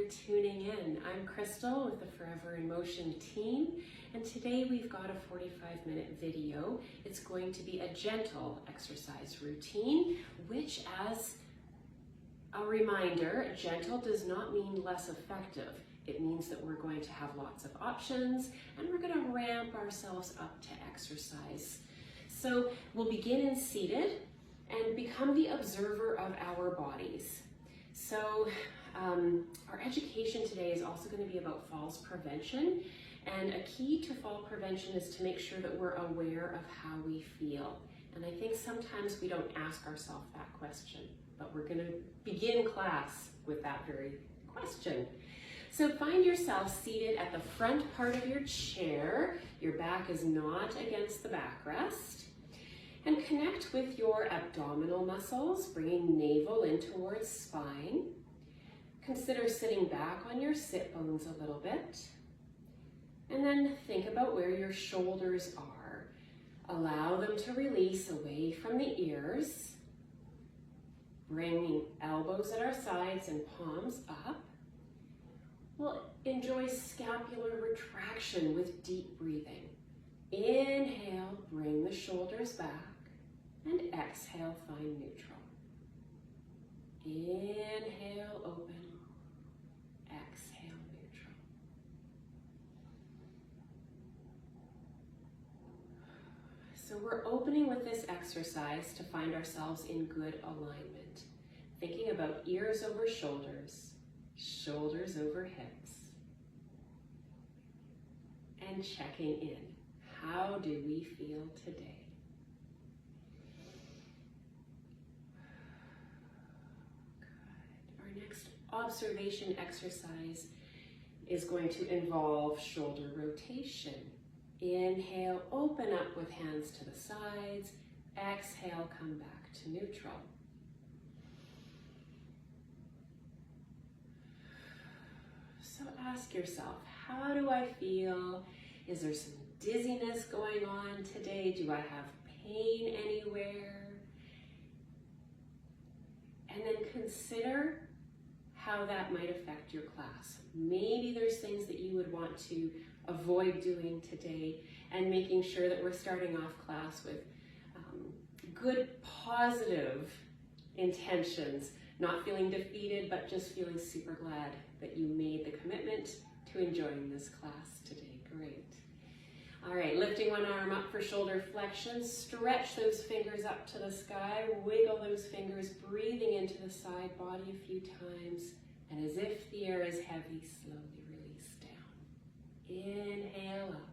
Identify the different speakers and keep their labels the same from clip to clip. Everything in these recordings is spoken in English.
Speaker 1: tuning in. I'm Crystal with the Forever in Motion team, and today we've got a 45-minute video. It's going to be a gentle exercise routine, which, as a reminder, gentle does not mean less effective. It means that we're going to have lots of options and we're going to ramp ourselves up to exercise. So we'll begin in seated and become the observer of our bodies. So our education today is also going to be about falls prevention, and a key to fall prevention is to make sure that we're aware of how we feel. And I think sometimes we don't ask ourselves that question, but we're going to begin class with that very question. So find yourself seated at the front part of your chair. Your back is not against the backrest. And connect with your abdominal muscles, bringing navel in towards spine. Consider sitting back on your sit bones a little bit. And then think about where your shoulders are. Allow them to release away from the ears. Bringing elbows at our sides and palms up. We'll enjoy scapular retraction with deep breathing. Inhale, bring the shoulders back, and exhale, find neutral. Inhale, open, exhale, neutral. So we're opening with this exercise to find ourselves in good alignment, thinking about ears over shoulders, shoulders over hips, and checking in. How do we feel today? Good. Our next observation exercise is going to involve shoulder rotation. Inhale, open up with hands to the sides. Exhale, come back to neutral. So ask yourself, how do I feel? Is there some dizziness going on today? Do I have pain anywhere? And then consider how that might affect your class. Maybe there's things that you would want to avoid doing today, and making sure that we're starting off class with good, positive intentions, not feeling defeated, but just feeling super glad that you made the commitment to enjoying this class today. Great. All right, lifting one arm up for shoulder flexion. Stretch those fingers up to the sky. Wiggle those fingers, breathing into the side body a few times. And as if the air is heavy, slowly release down. Inhale up.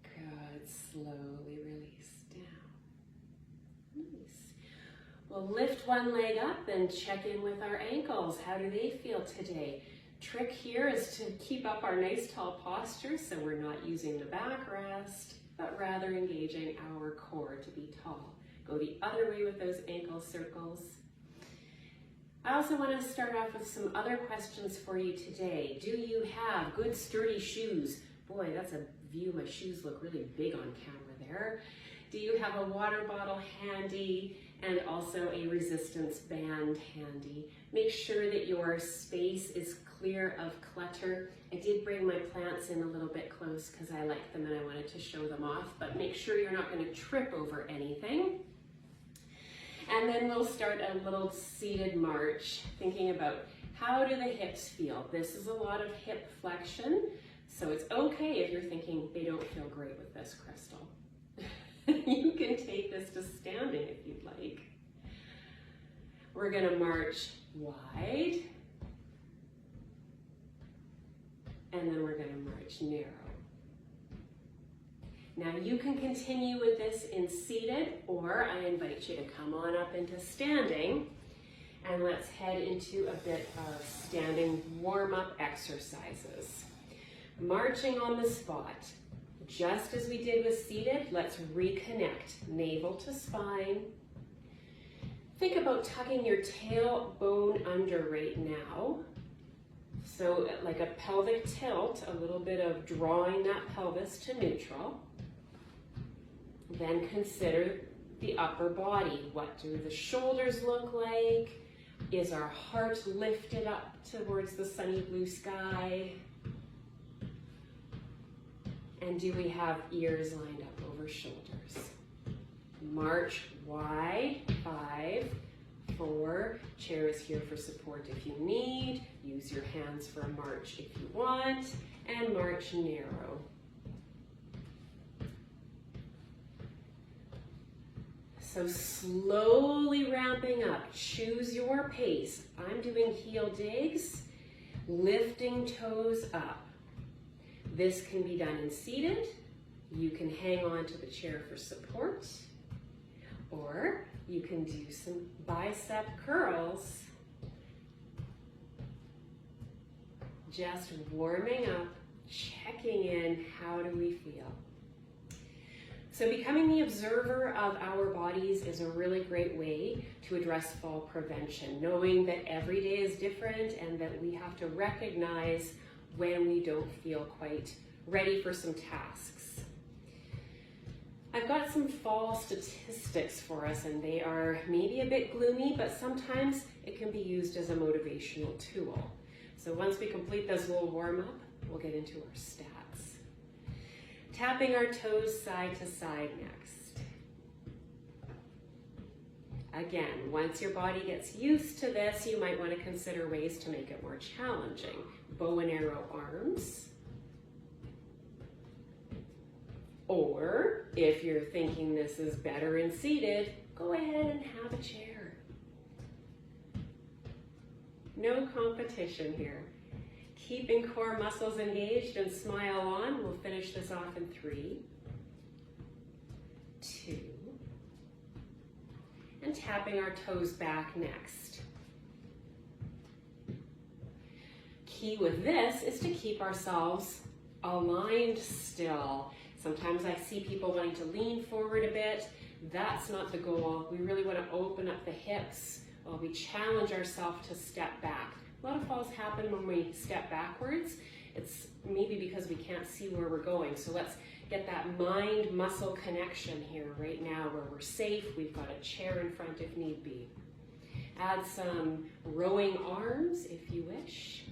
Speaker 1: Good, slowly release down. Nice. We'll lift one leg up and check in with our ankles. How do they feel today? Trick here is to keep up our nice tall posture, so we're not using the backrest, but rather engaging our core to be tall. Go the other way with those ankle circles. I also want to start off with some other questions for you today. Do you have good sturdy shoes? Boy, that's a view. My shoes look really big on camera there. Do you have a water bottle handy and also a resistance band handy? Make sure that your space is clear of clutter. I did bring my plants in a little bit close because I like them and I wanted to show them off, but make sure you're not going to trip over anything. And then we'll start a little seated march, thinking about how do the hips feel. This is a lot of hip flexion, so it's okay if you're thinking they don't feel great with this, Crystal. You can take this to standing if you'd like. We're going to march wide, and then we're going to march narrow. Now you can continue with this in seated, or I invite you to come on up into standing, and let's head into a bit of standing warm-up exercises. Marching on the spot. Just as we did with seated, let's reconnect. Navel to spine. Think about tucking your tailbone under right now. So like a pelvic tilt, a little bit of drawing that pelvis to neutral. Then consider the upper body. What do the shoulders look like? Is our heart lifted up towards the sunny blue sky? And do we have ears lined up over shoulders? March wide, 5, 4. Chair is here for support if you need. Use your hands for a march if you want. And march narrow. So slowly ramping up. Choose your pace. I'm doing heel digs, lifting toes up. This can be done in seated. You can hang on to the chair for support, or you can do some bicep curls. Just warming up, checking in, how do we feel? So becoming the observer of our bodies is a really great way to address fall prevention, knowing that every day is different and that we have to recognize when we don't feel quite ready for some tasks. I've got some fall statistics for us, and they are maybe a bit gloomy, but sometimes it can be used as a motivational tool. So once we complete this little warm-up, we'll get into our stats. Tapping our toes side to side next. Again, once your body gets used to this, you might want to consider ways to make it more challenging. Bow and arrow arms. Or, if you're thinking this is better in seated, go ahead and have a chair. No competition here. Keeping core muscles engaged and smile on. We'll finish this off in 3, 2, and tapping our toes back next. Key with this is to keep ourselves aligned still. Sometimes I see people wanting to lean forward a bit. That's not the goal. We really want to open up the hips while we challenge ourselves to step back. A lot of falls happen when we step backwards. It's maybe because we can't see where we're going. So let's get that mind-muscle connection here right now where we're safe. We've got a chair in front if need be. Add some rowing arms if you wish.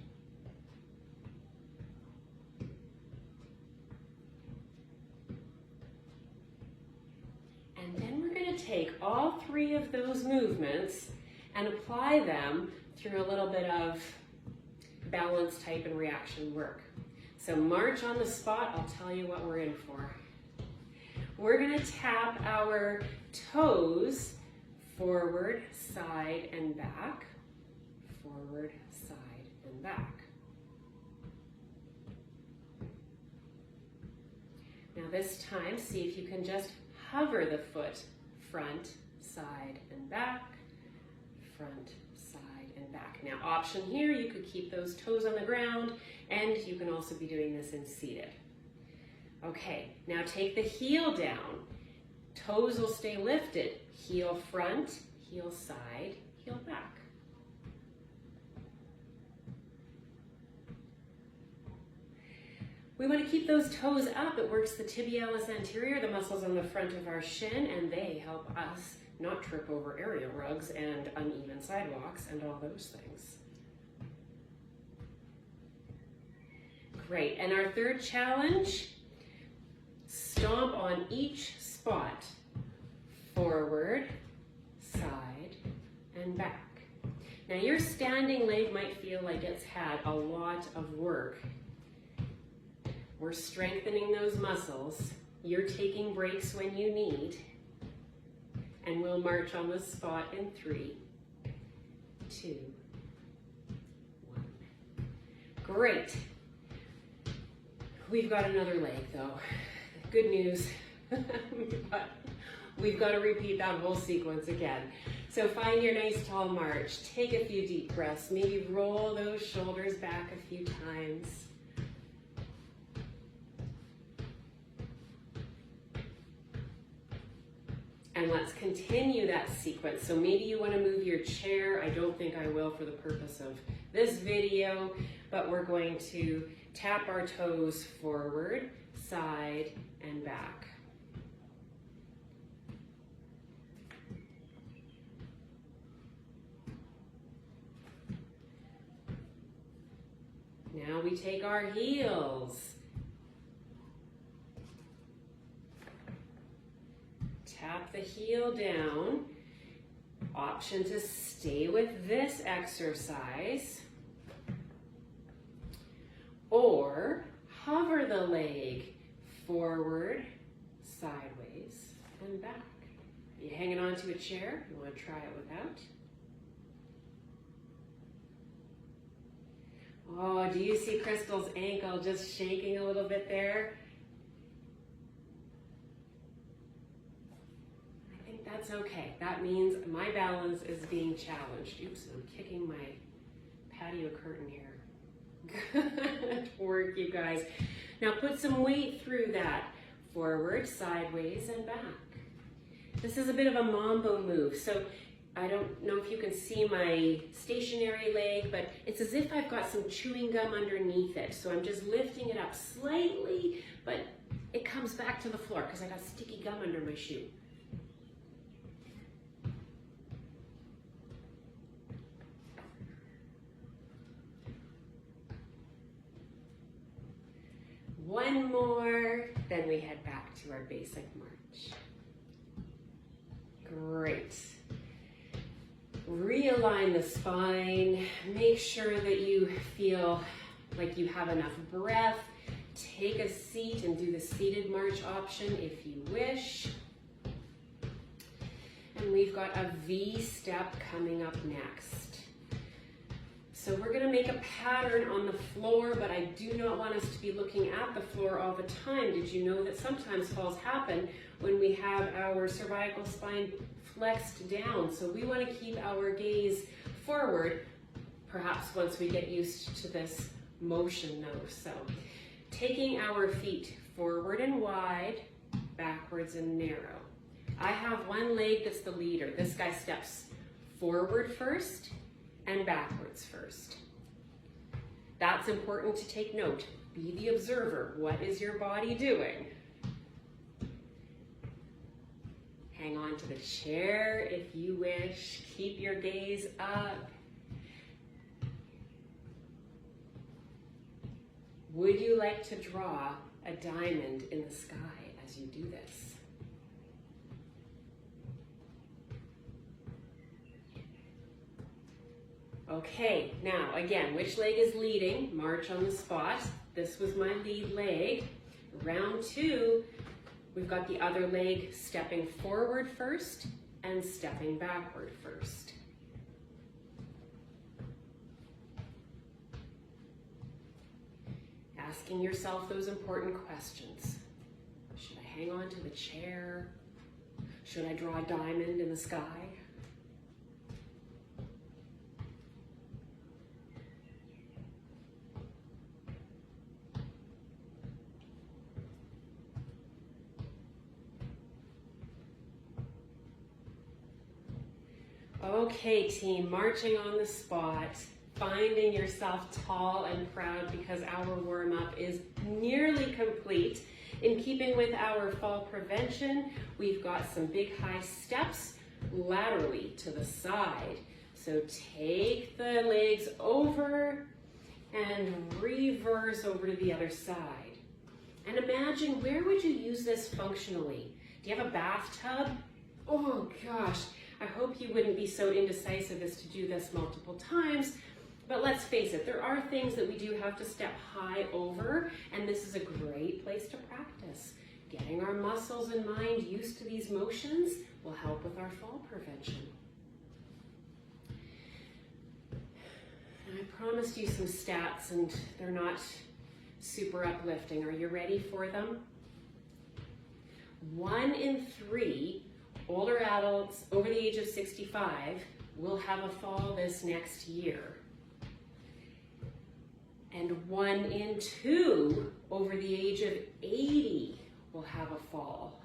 Speaker 1: And then we're going to take all 3 of those movements and apply them through a little bit of balance type and reaction work. So march on the spot, I'll tell you what we're in for. We're going to tap our toes forward, side, and back. Forward, side, and back. Now this time, see if you can just hover the foot front, side, and back, front, side, and back. Now option here, you could keep those toes on the ground, and you can also be doing this in seated. Okay, now take the heel down. Toes will stay lifted. Heel front, heel side, heel back. We want to keep those toes up. It works the tibialis anterior, the muscles on the front of our shin, and they help us not trip over area rugs and uneven sidewalks and all those things. Great, and our third challenge, stomp on each spot. Forward, side, and back. Now your standing leg might feel like it's had a lot of work. We're strengthening those muscles. You're taking breaks when you need. And we'll march on the spot in 3, 2, 1. Great. We've got another leg though. Good news. We've got to repeat that whole sequence again. So find your nice tall march. Take a few deep breaths. Maybe roll those shoulders back a few times. And let's continue that sequence. So maybe you want to move your chair. I don't think I will for the purpose of this video, but we're going to tap our toes forward, side, and back. we take our heels. Tap the heel down. Option to stay with this exercise. Or hover the leg forward, sideways, and back. You hanging onto a chair? You want to try it without? Oh, do you see Crystal's ankle just shaking a little bit there? I think that's okay. That means my balance is being challenged. Oops, I'm kicking my patio curtain here. Good work, you guys. Now put some weight through that. Forward, sideways, and back. This is a bit of a mambo move, so I don't know if you can see my stationary leg, but it's as if I've got some chewing gum underneath it. So I'm just lifting it up slightly, but it comes back to the floor because I got sticky gum under my shoe. One more, then we head back to our basic march. Great. Realign the spine. Make sure that you feel like you have enough breath. Take a seat and do the seated march option if you wish. And we've got a V step coming up next. So we're going to make a pattern on the floor, but I do not want us to be looking at the floor all the time. Did you know that sometimes falls happen when we have our cervical spine flexed down? So we want to keep our gaze forward, perhaps once we get used to this motion though. So taking our feet forward and wide, backwards and narrow. I have one leg that's the leader. This guy steps forward first and backwards first. That's important to take note. Be the observer. What is your body doing? Hang on to the chair if you wish. Keep your gaze up. Would you like to draw a diamond in the sky as you do this? Okay, now again, which leg is leading? March on the spot. This was my lead leg. Round two, we've got the other leg stepping forward first and stepping backward first. Asking yourself those important questions. Should I hang on to the chair? Should I draw a diamond in the sky? Okay, team, marching on the spot, finding yourself tall and proud because our warm-up is nearly complete. In keeping with our fall prevention, we've got some big high steps laterally to the side. So take the legs over and reverse over to the other side. And imagine, where would you use this functionally? Do you have a bathtub? Oh gosh. I hope you wouldn't be so indecisive as to do this multiple times, but let's face it, there are things that we do have to step high over, and this is a great place to practice. Getting our muscles and mind used to these motions will help with our fall prevention. And I promised you some stats, and they're not super uplifting. Are you ready for them? 1 in 3 older adults over the age of 65 will have a fall this next year. And 1 in 2 over the age of 80 will have a fall.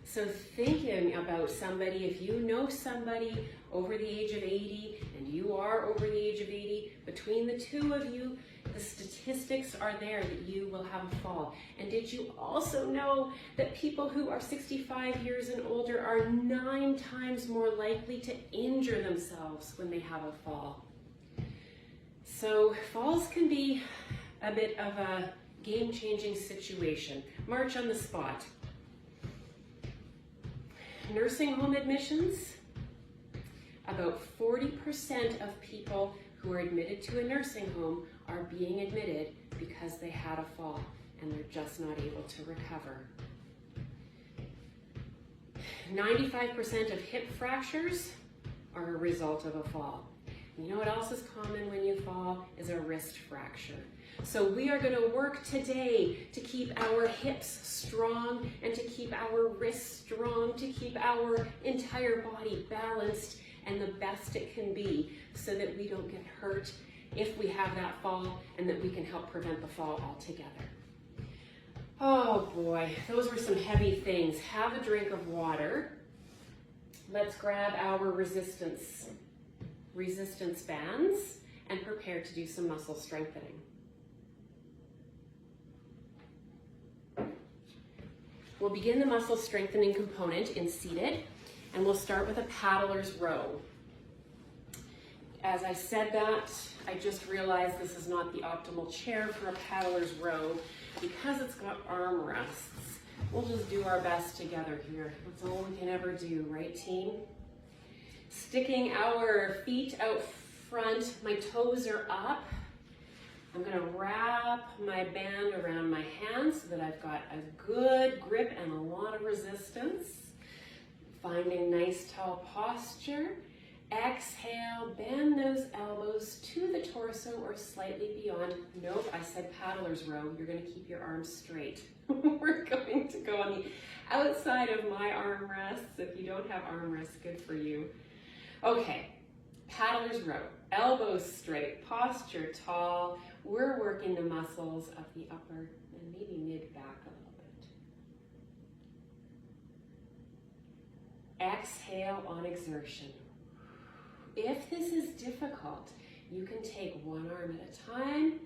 Speaker 1: So thinking about somebody, if you know somebody over the age of 80 and you are over the age of 80, between the two of you, the statistics are there that you will have a fall. And did you also know that people who are 65 years and older are 9 times more likely to injure themselves when they have a fall? So falls can be a bit of a game-changing situation. March on the spot. Nursing home admissions, about 40% of people who are admitted to a nursing home are being admitted because they had a fall and they're just not able to recover. 95% of hip fractures are a result of a fall. You know what else is common when you fall is a wrist fracture. So we are going to work today to keep our hips strong and to keep our wrists strong, to keep our entire body balanced and the best it can be so that we don't get hurt if we have that fall and that we can help prevent the fall altogether. Oh boy, those were some heavy things. Have a drink of water. Let's grab our resistance bands and prepare to do some muscle strengthening. We'll begin the muscle strengthening component in seated, and we'll start with a paddler's row. As I said that, I just realized this is not the optimal chair for a paddler's row because it's got arm rests. We'll just do our best together here. That's all we can ever do, right team? Sticking our feet out front, my toes are up. I'm gonna wrap my band around my hands so that I've got a good grip and a lot of resistance. Finding nice tall posture. Exhale, bend those elbows to the torso or slightly beyond. Nope, I said paddler's row. You're gonna keep your arms straight. We're going to go on the outside of my arm rests. If you don't have arm rests, good for you. Okay, paddler's row. Elbows straight, posture tall. We're working the muscles of the upper and maybe mid back a little bit. Exhale on exertion. If this is difficult, you can take one arm at a time,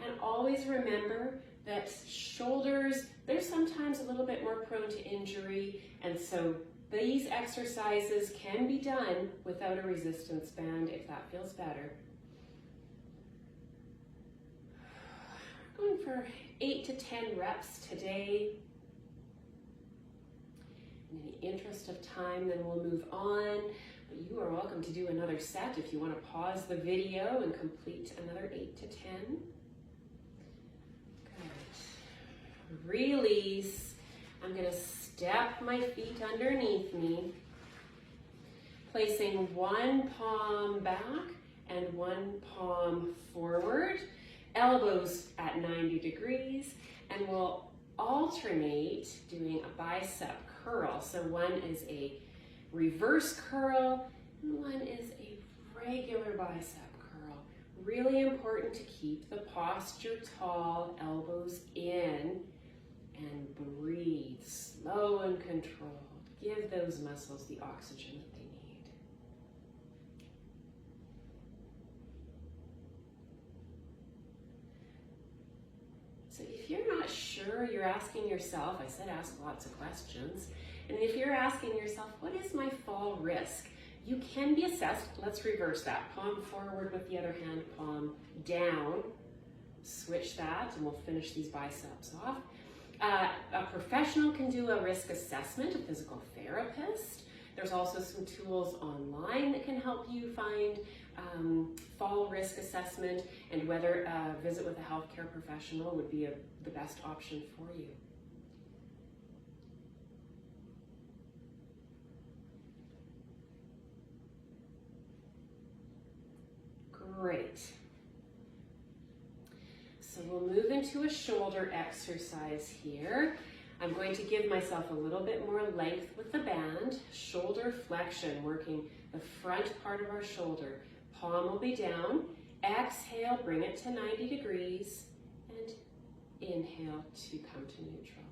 Speaker 1: and always remember that shoulders, they're sometimes a little bit more prone to injury, and so these exercises can be done without a resistance band if that feels better. We're going for 8 to 10 reps today. In the interest of time, then we'll move on. But you are welcome to do another set if you want to pause the video and complete another 8 to 10. Good. Release. I'm going to step my feet underneath me, placing one palm back and one palm forward, elbows at 90 degrees, and we'll alternate doing a bicep curl. So one is a reverse curl, and one is a regular bicep curl. Really important to keep the posture tall, elbows in, and breathe, slow and controlled. Give those muscles the oxygen that they need. So if you're not sure, you're asking yourself, I said ask lots of questions, and if you're asking yourself, what is my fall risk? You can be assessed. Let's reverse that. Palm forward with the other hand, palm down. Switch that, and we'll finish these biceps off. A professional can do a risk assessment, a physical therapist. There's also some tools online that can help you find fall risk assessment and whether a visit with a healthcare professional would be the best option for you. Great. So we'll move into a shoulder exercise here. I'm going to give myself a little bit more length with the band. Shoulder flexion, working the front part of our shoulder. Palm will be down. Exhale, bring it to 90 degrees. And inhale to come to neutral.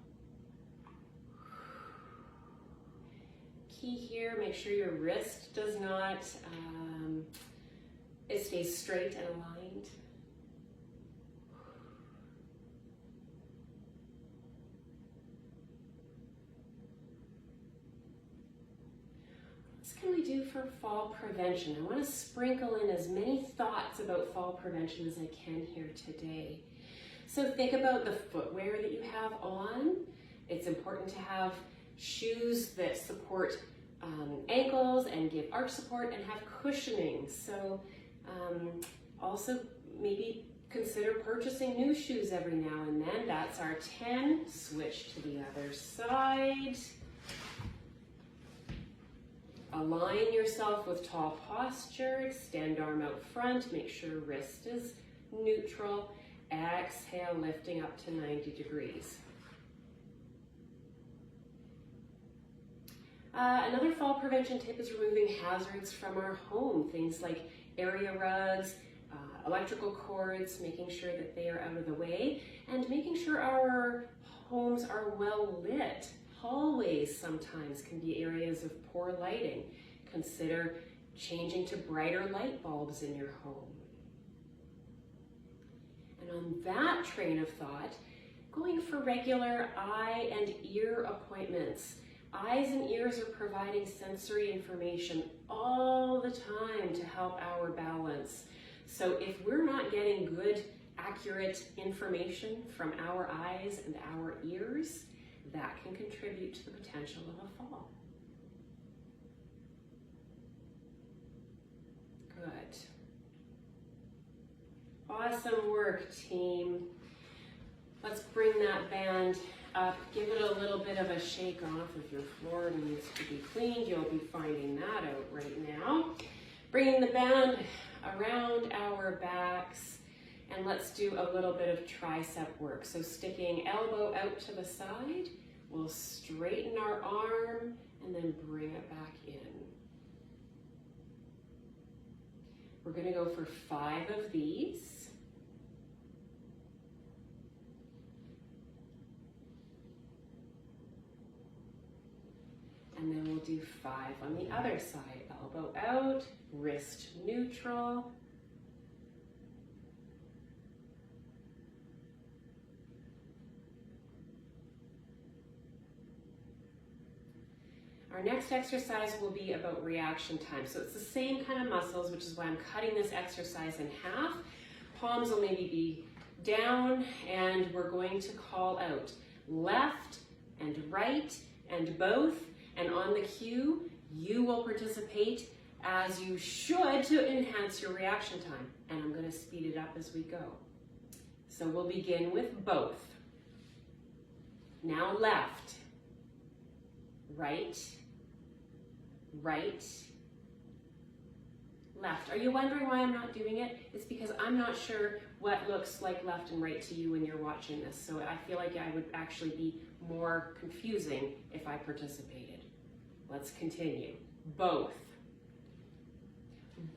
Speaker 1: Key here, make sure your wrist does not, it stays straight and aligned. What can we do for for fall prevention. I want to sprinkle in as many thoughts about fall prevention as I can here today. So think about the footwear that you have on. It's important to have shoes that support ankles and give arch support and have cushioning. So also maybe consider purchasing new shoes every now and then. That's our 10. Switch to the other side. Align yourself with tall posture. Extend arm out front. Make sure wrist is neutral. Exhale, lifting up to 90 degrees. Another fall prevention tip is removing hazards from our home. Things like area rugs, electrical cords, making sure that they are out of the way, and making sure our homes are well lit. Hallways sometimes can be areas of poor lighting. Consider changing to brighter light bulbs in your home. And on that train of thought, going for regular eye and ear appointments. Eyes and ears are providing sensory information all the time to help our balance. So if we're not getting good, accurate information from our eyes and our ears, that can contribute to the potential of a fall. Good. Awesome work, team. Let's bring that band up. Give it a little bit of a shake off. If your floor needs to be cleaned, you'll be finding that out right now. Bringing the band around our backs, and let's do a little bit of tricep work. So sticking elbow out to the side, we'll straighten our arm and then bring it back in. We're going to go for 5 of these. And then we'll do 5 on the other side. Elbow out, wrist neutral. Our next exercise will be about reaction time. So it's the same kind of muscles, which is why I'm cutting this exercise in half. Palms will maybe be down, and we're going to call out left and right and both. And on the cue, you will participate as you should to enhance your reaction time. And I'm going to speed it up as we go. So we'll begin with both. Now left, right, right, left. Are you wondering why I'm not doing it? It's because I'm not sure what looks like left and right to you when you're watching this. So I feel like I would actually be more confusing if I participated. Let's continue. Both.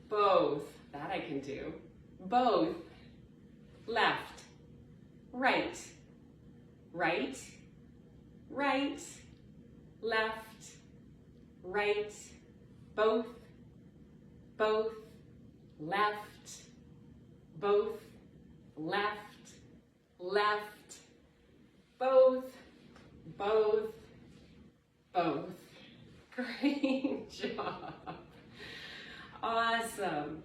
Speaker 1: Both. That I can do. Both. Left. Right. Right. Right. Left. Right. Both. Both. Left. Both. Left. Left. Both. Both. Both. Great job. Awesome.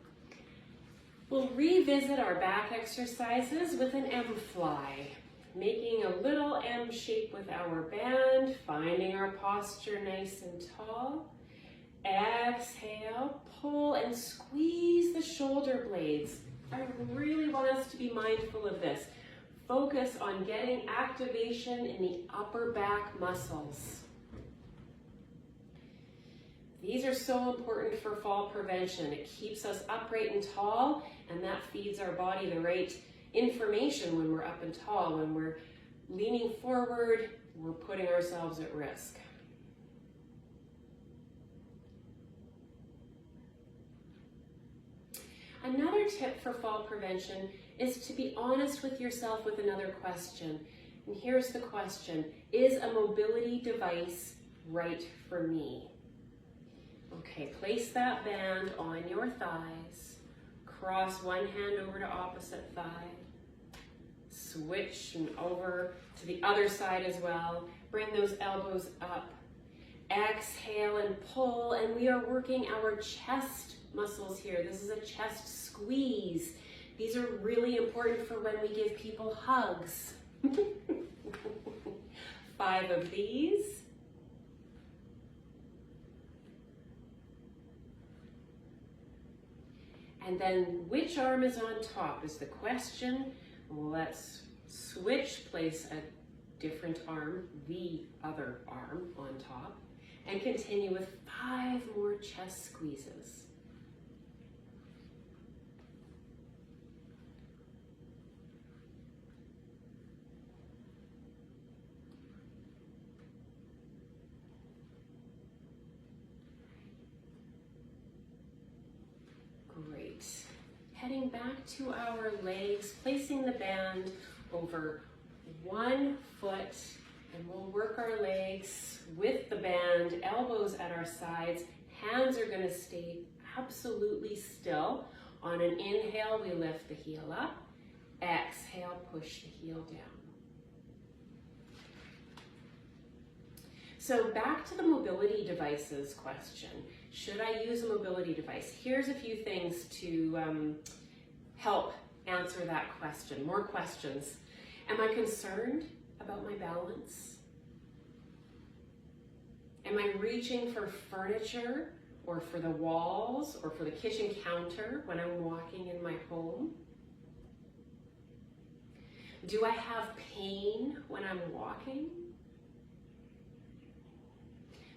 Speaker 1: We'll revisit our back exercises with an M-fly, making a little M shape with our band, finding our posture nice and tall. Exhale, pull and squeeze the shoulder blades. I really want us to be mindful of this. Focus on getting activation in the upper back muscles. These are so important for fall prevention. It keeps us upright and tall, and that feeds our body the right information when we're up and tall. When we're leaning forward, we're putting ourselves at risk. Another tip for fall prevention is to be honest with yourself with another question. And here's the question: is a mobility device right for me? Okay, place that band on your thighs. Cross one hand over to opposite thigh. Switch and over to the other side as well. Bring those elbows up. Exhale and pull, and we are working our chest muscles here. This is a chest squeeze. These are really important for when we give people hugs. 5 of these. And then which arm is on top is the question. Let's place a different arm, the other arm on top, and continue with 5 more chest squeezes. Great. Heading back to our legs, placing the band over one foot, and we'll work our legs with the band, elbows at our sides. Hands are going to stay absolutely still. On an inhale, we lift the heel up. Exhale, push the heel down. So back to the mobility devices question. Should I use a mobility device? Here's a few things to help answer that question. More questions. Am I concerned about my balance? Am I reaching for furniture or for the walls or for the kitchen counter when I'm walking in my home? Do I have pain when I'm walking?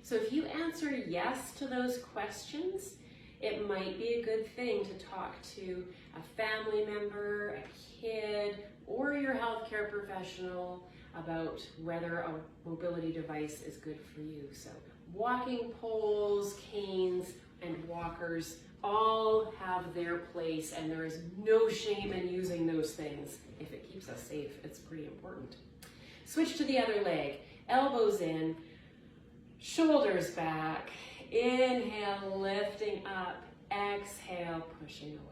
Speaker 1: So if you answer yes to those questions, it might be a good thing to talk to a family member, a kid, or your healthcare professional about whether a mobility device is good for you. So walking poles, canes, and walkers all have their place, and there is no shame in using those things. If it keeps us safe, it's pretty important. Switch to the other leg, elbows in, shoulders back, inhale, lifting up, exhale, pushing away.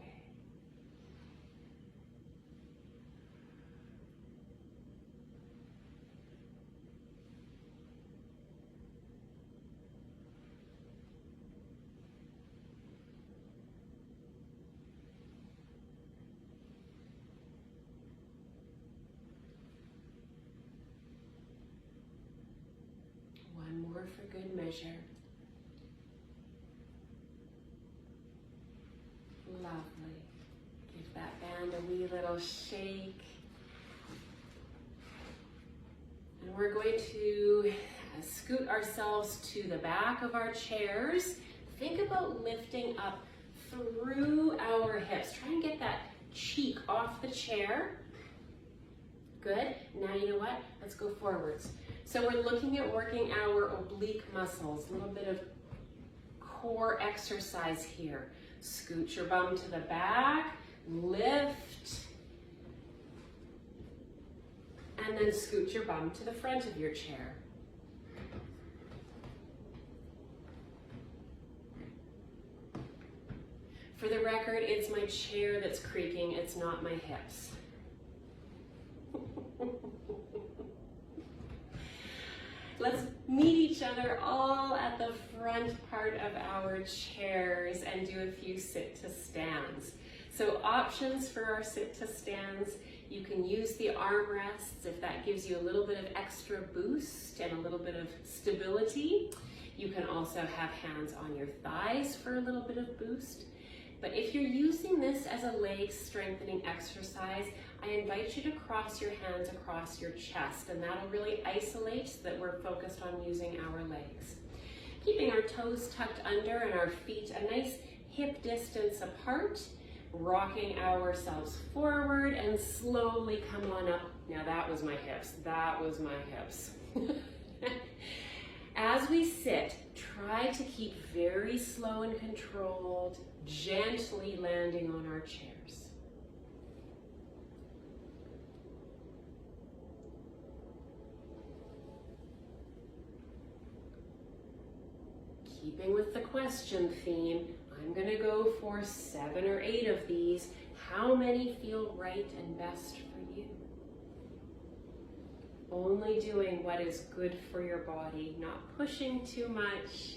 Speaker 1: One more for good measure. Lovely. Give that band a wee little shake. And we're going to scoot ourselves to the back of our chairs. Think about lifting up through our hips. Try and get that cheek off the chair. Good. Now you know what? Let's go forwards. So we're looking at working our oblique muscles, a little bit of core exercise here. Scoot your bum to the back, lift, and then scoot your bum to the front of your chair. For the record, it's my chair that's creaking, it's not my hips. Let's meet each other all at the front part of our chairs and do a few sit to stands. So options for our sit to stands, you can use the armrests if that gives you a little bit of extra boost and a little bit of stability. You can also have hands on your thighs for a little bit of boost. But if you're using this as a leg strengthening exercise, I invite you to cross your hands across your chest, and that'll really isolate so that we're focused on using our legs. Keeping our toes tucked under and our feet a nice hip distance apart, rocking ourselves forward and slowly come on up. Now that was my hips, that was my hips. As we sit, try to keep very slow and controlled, gently landing on our chairs. Keeping with the question theme, I'm going to go for 7 or 8 of these. How many feel right and best for you? Only doing what is good for your body, not pushing too much.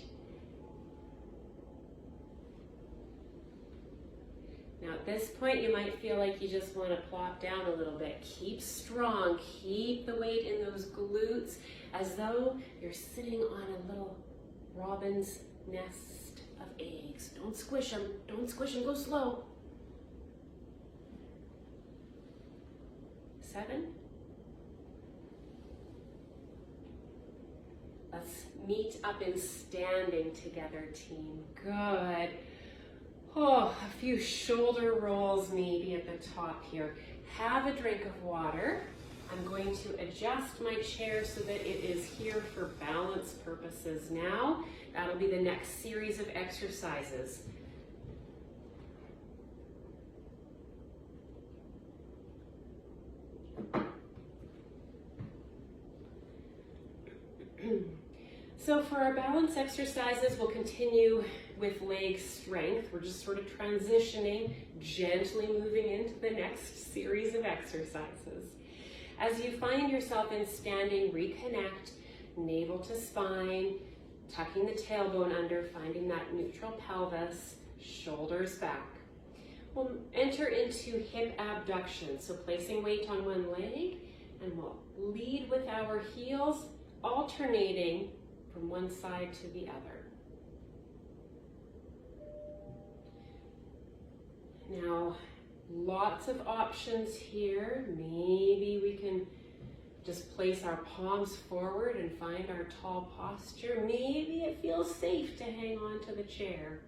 Speaker 1: Now at this point, you might feel like you just want to plop down a little bit. Keep strong, keep the weight in those glutes as though you're sitting on a little robin's nest of eggs. Don't squish them, go slow. 7. Let's meet up in standing together, team. Good. Oh, a few shoulder rolls maybe at the top here. Have a drink of water. I'm going to adjust my chair so that it is here for balance purposes now. That'll be the next series of exercises. So for our balance exercises, we'll continue with leg strength. We're just sort of transitioning, gently moving into the next series of exercises. As you find yourself in standing, reconnect, navel to spine, tucking the tailbone under, finding that neutral pelvis, shoulders back. We'll enter into hip abduction, so placing weight on one leg, and we'll lead with our heels, alternating from one side to the other. Now, lots of options here. Maybe we can just place our palms forward and find our tall posture. Maybe it feels safe to hang on to the chair.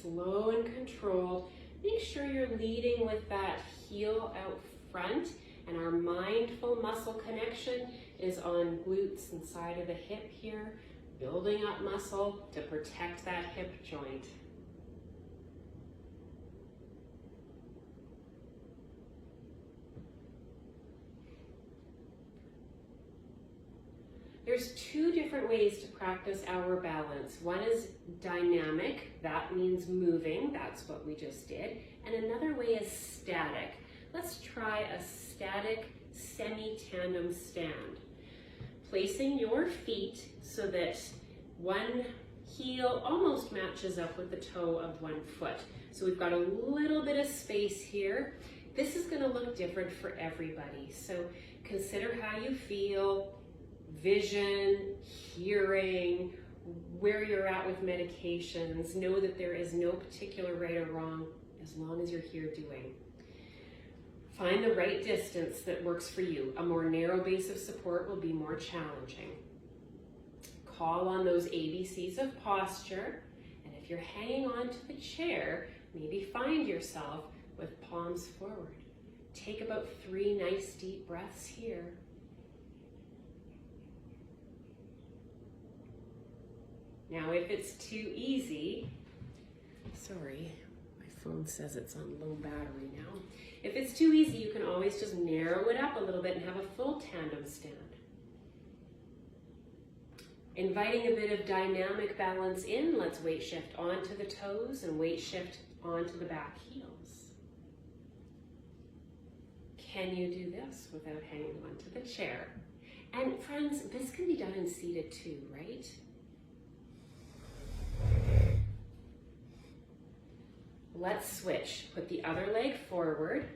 Speaker 1: Slow and controlled. Make sure you're leading with that heel out front, and our mindful muscle connection is on glutes and side of the hip here, building up muscle to protect that hip joint. There's 2 different ways to practice our balance. One is dynamic, that means moving, that's what we just did. And another way is static. Let's try a static semi-tandem stand. Placing your feet so that one heel almost matches up with the toe of one foot. So we've got a little bit of space here. This is going to look different for everybody. So consider how you feel, vision, hearing, where you're at with medications. Know that there is no particular right or wrong as long as you're here doing. Find the right distance that works for you. A more narrow base of support will be more challenging. Call on those ABCs of posture, and if you're hanging on to the chair, maybe find yourself with palms forward. Take about 3 nice deep breaths here. Now, if it's too easy, sorry, my phone says it's on low battery now. If it's too easy, you can always just narrow it up a little bit and have a full tandem stand. Inviting a bit of dynamic balance in, let's weight shift onto the toes and weight shift onto the back heels. Can you do this without hanging onto the chair? And friends, this can be done in seated too, right? Let's switch. Put the other leg forward.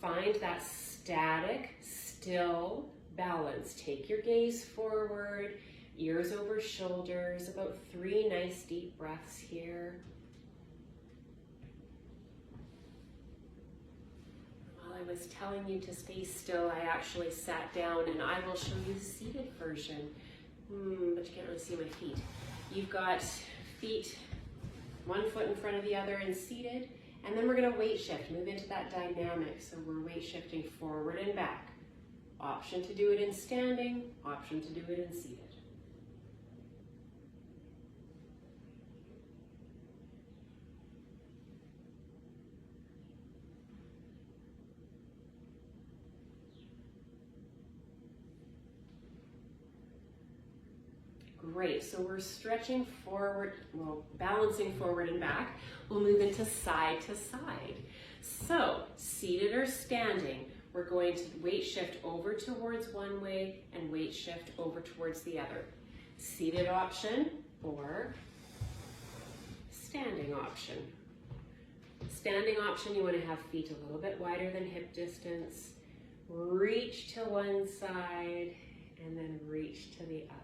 Speaker 1: Find that static, still balance. Take your gaze forward, ears over shoulders, about 3 nice deep breaths here. While I was telling you to stay still, I actually sat down, and I will show you the seated version. But you can't really see my feet. You've got feet 1 foot in front of the other and seated, and then we're going to weight shift, move into that dynamic. So we're weight shifting forward and back. Option to do it in standing, option to do it in seated. Great, so we're stretching forward, well, balancing forward and back. We'll move into side to side. So, seated or standing, we're going to weight shift over towards one way and weight shift over towards the other. Seated option or standing option. Standing option, you want to have feet a little bit wider than hip distance. Reach to one side and then reach to the other.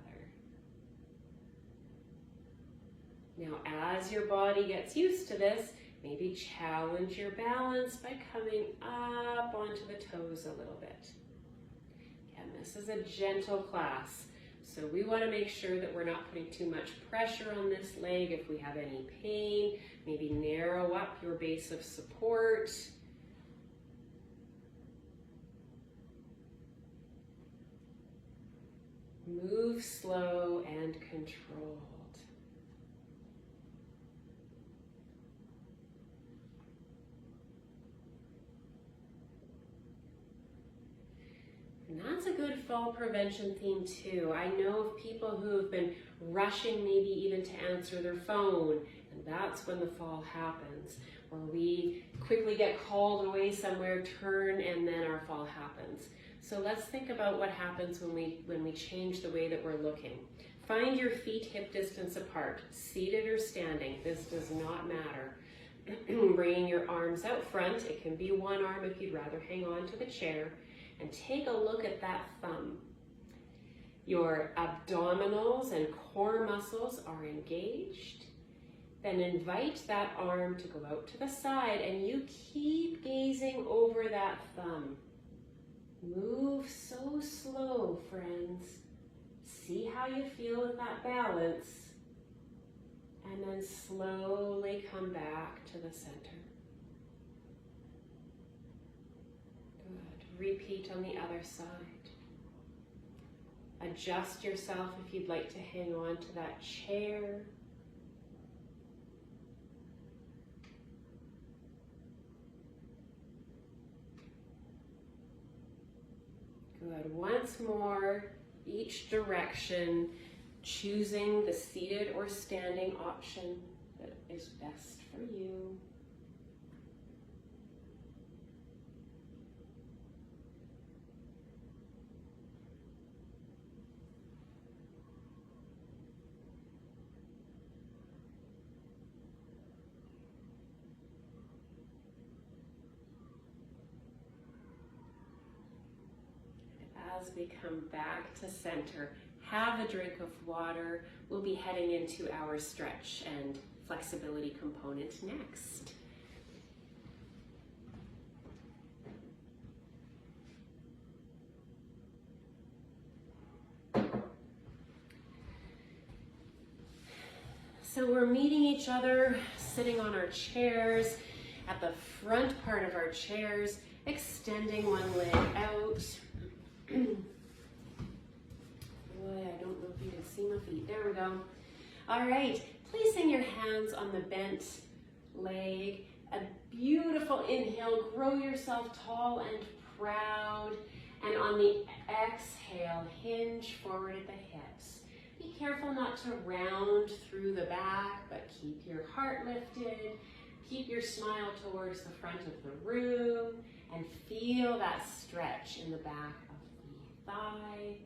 Speaker 1: Now, as your body gets used to this, maybe challenge your balance by coming up onto the toes a little bit. Again, this is a gentle class, so we want to make sure that we're not putting too much pressure on this leg. If we have any pain, maybe narrow up your base of support. Move slow and controlled. And that's a good fall prevention theme too. I know of people who have been rushing maybe even to answer their phone, and that's when the fall happens, where we quickly get called away somewhere, turn, and then our fall happens. So let's think about what happens when we change the way that we're looking. Find your feet hip distance apart, seated or standing. This does not matter. Bringing your arms out front. It can be one arm if you'd rather hang on to the chair. And take a look at that thumb. Your abdominals and core muscles are engaged. Then invite that arm to go out to the side and you keep gazing over that thumb. Move so slow, friends. See how you feel with that balance. And then slowly come back to the center. Good. Repeat on the other side. Adjust yourself if you'd like to hang on to that chair. Good. Once more, each direction, choosing the seated or standing option that is best for you. As we come back to center, have a drink of water. We'll be heading into our stretch and flexibility component next. So we're meeting each other, sitting on our chairs, at the front part of our chairs, extending one leg out. Boy, I don't know if you can see my feet. There we go. All right, placing your hands on the bent leg. A beautiful inhale, grow yourself tall and proud. And on the exhale, hinge forward at the hips. Be careful not to round through the back, but keep your heart lifted. Keep your smile towards the front of the room and feel that stretch in the back thigh.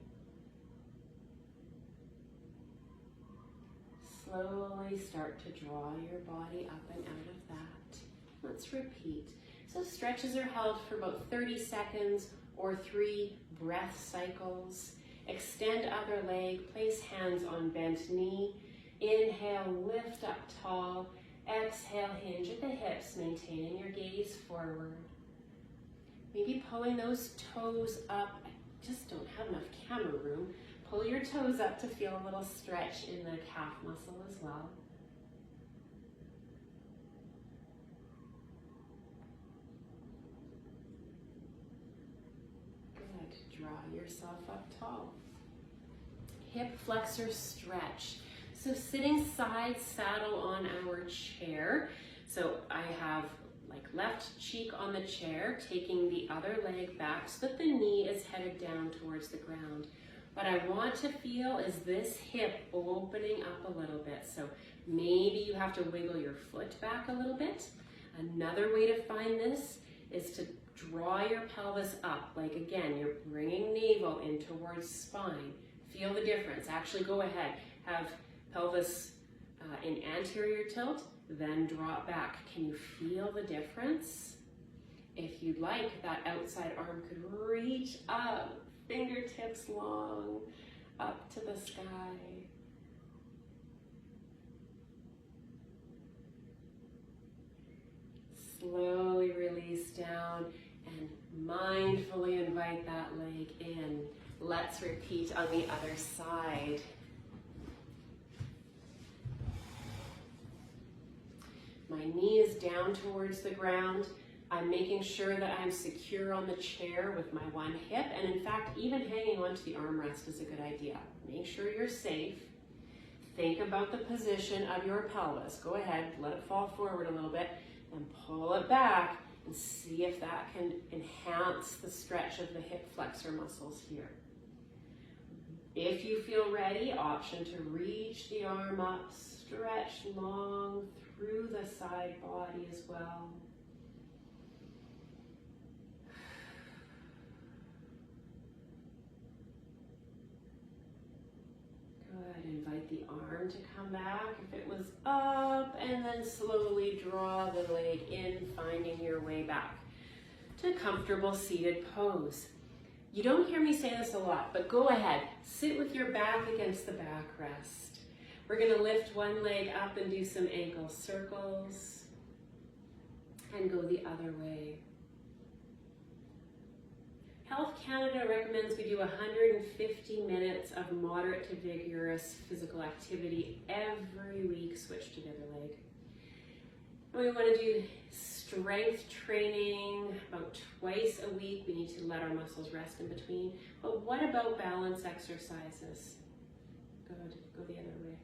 Speaker 1: Slowly start to draw your body up and out of that. Let's repeat. So stretches are held for about 30 seconds or 3 breath cycles. Extend other leg, place hands on bent knee. Inhale, lift up tall. Exhale, hinge at the hips, maintaining your gaze forward. Maybe pulling those toes up. Just don't have enough camera room. Pull your toes up to feel a little stretch in the calf muscle as well. Good. Draw yourself up tall. Hip flexor stretch. So sitting side saddle on our chair. So I have left cheek on the chair, taking the other leg back so that the knee is headed down towards the ground. What I want to feel is this hip opening up a little bit. So maybe you have to wiggle your foot back a little bit. Another way to find this is to draw your pelvis up. Like again, you're bringing navel in towards spine. Feel the difference. Actually go ahead. Have pelvis in anterior tilt, then draw it back. Can you feel the difference? If you'd like, that outside arm could reach up, fingertips long, up to the sky. Slowly release down and mindfully invite that leg in. Let's repeat on the other side. My knee is down towards the ground. I'm making sure that I'm secure on the chair with my one hip, and in fact, even hanging onto the armrest is a good idea. Make sure you're safe. Think about the position of your pelvis. Go ahead, let it fall forward a little bit, and pull it back, and see if that can enhance the stretch of the hip flexor muscles here. If you feel ready, option to reach the arm up, stretch long through the side body as well. Good, invite the arm to come back if it was up, and then slowly draw the leg in, finding your way back to comfortable seated pose. You don't hear me say this a lot, but go ahead, sit with your back against the backrest. We're gonna lift one leg up and do some ankle circles, and go the other way. Health Canada recommends we do 150 minutes of moderate to vigorous physical activity every week. Switch to the other leg. And we want to do strength training about twice a week. We need to let our muscles rest in between. But what about balance exercises? Good, go the other way.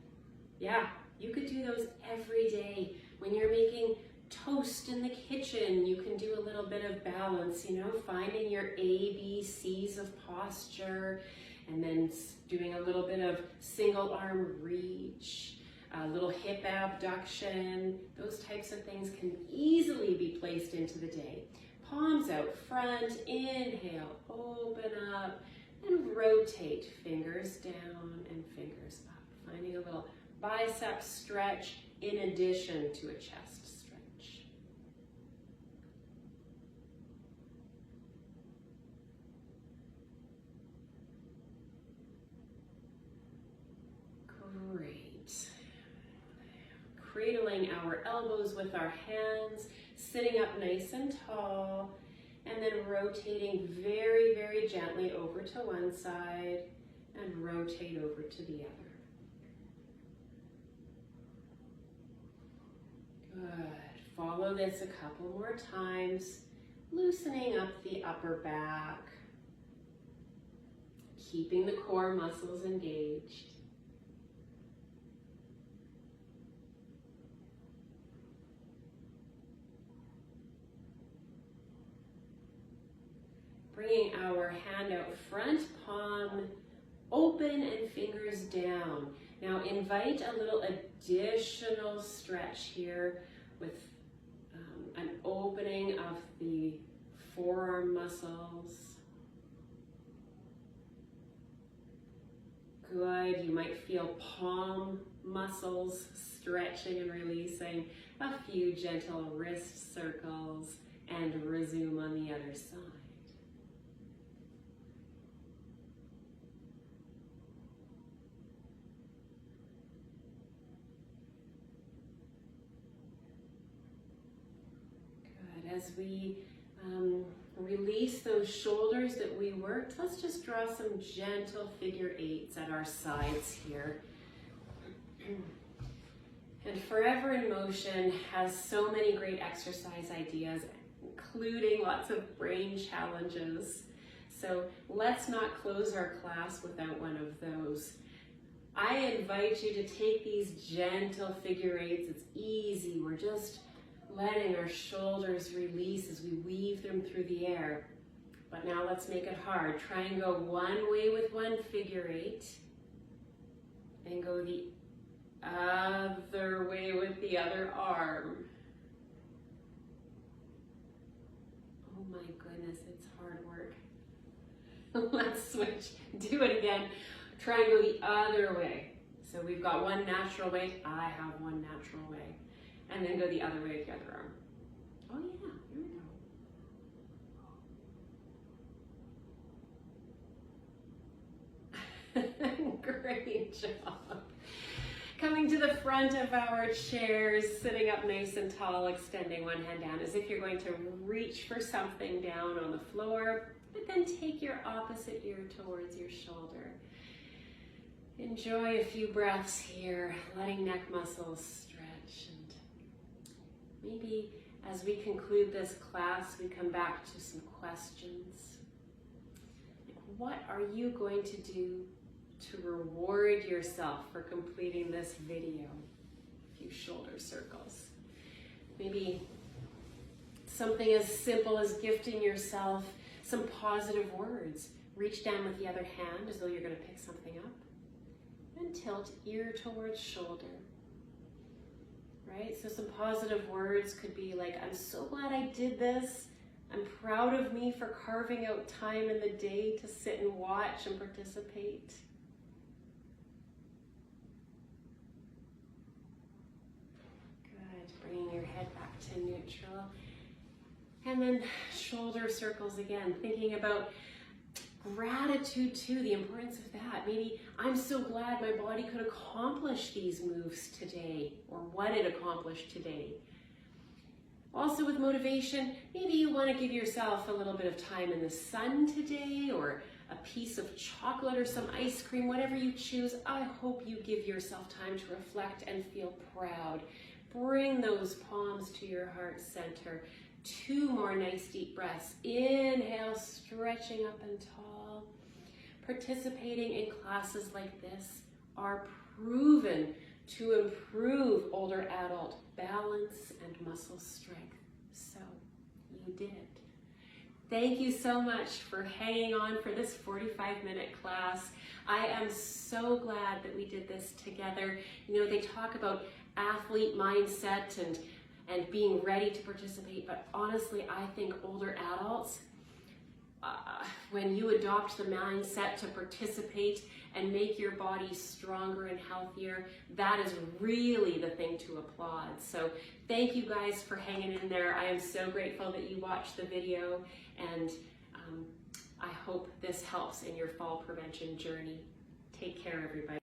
Speaker 1: Yeah, you could do those every day. When you're making toast in the kitchen, you can do a little bit of balance, you know, finding your ABCs of posture, and then doing a little bit of single arm reach, a little hip abduction. Those types of things can easily be placed into the day. Palms out front, inhale, open up, and rotate, fingers down and fingers up, finding a little bicep stretch in addition to a chest stretch. Great. Cradling our elbows with our hands, sitting up nice and tall, and then rotating very, very gently over to one side and rotate over to the other. Good. Follow this a couple more times, loosening up the upper back, keeping the core muscles engaged. Bringing our hand out front, palm open and fingers down. Now invite a little additional stretch here with an opening of the forearm muscles. Good, you might feel palm muscles stretching and releasing, a few gentle wrist circles, and resume on the other side. As we release those shoulders that we worked, let's just draw some gentle figure eights at our sides here. And Forever in Motion has so many great exercise ideas, including lots of brain challenges. So let's not close our class without one of those. I invite you to take these gentle figure eights. It's easy. We're just letting our shoulders release as we weave them through the air. But now let's make it hard. Try and go one way with one figure eight, and go the other way with the other arm. Oh my goodness, it's hard work. Let's switch. Do it again. Try and go the other way. So we've got one natural way. I have one natural way. And then go the other way with the other arm. Oh yeah, here we go. Great job. Coming to the front of our chairs, sitting up nice and tall, extending one hand down as if you're going to reach for something down on the floor, but then take your opposite ear towards your shoulder. Enjoy a few breaths here, letting neck muscles stretch. And maybe as we conclude this class, we come back to some questions. What are you going to do to reward yourself for completing this video? A few shoulder circles. Maybe something as simple as gifting yourself some positive words. Reach down with the other hand as though you're going to pick something up. And tilt ear towards shoulder. Right? So some positive words could be like, I'm so glad I did this. I'm proud of me for carving out time in the day to sit and watch and participate. Good. Bringing your head back to neutral. And then shoulder circles again, thinking about gratitude too, the importance of that. Maybe I'm so glad my body could accomplish these moves today, or what it accomplished today. Also with motivation, maybe you want to give yourself a little bit of time in the sun today, or a piece of chocolate or some ice cream, whatever you choose. I hope you give yourself time to reflect and feel proud. Bring those palms to your heart center. 2 more nice deep breaths. Inhale, stretching up and tall. Participating in classes like this are proven to improve older adult balance and muscle strength. So you did it. Thank you so much for hanging on for this 45-minute class. I am so glad that we did this together. You know, they talk about athlete mindset and being ready to participate, but honestly, I think older adults, when you adopt the mindset to participate and make your body stronger and healthier, that is really the thing to applaud. So thank you guys for hanging in there. I am so grateful that you watched the video, and I hope this helps in your fall prevention journey. Take care, everybody.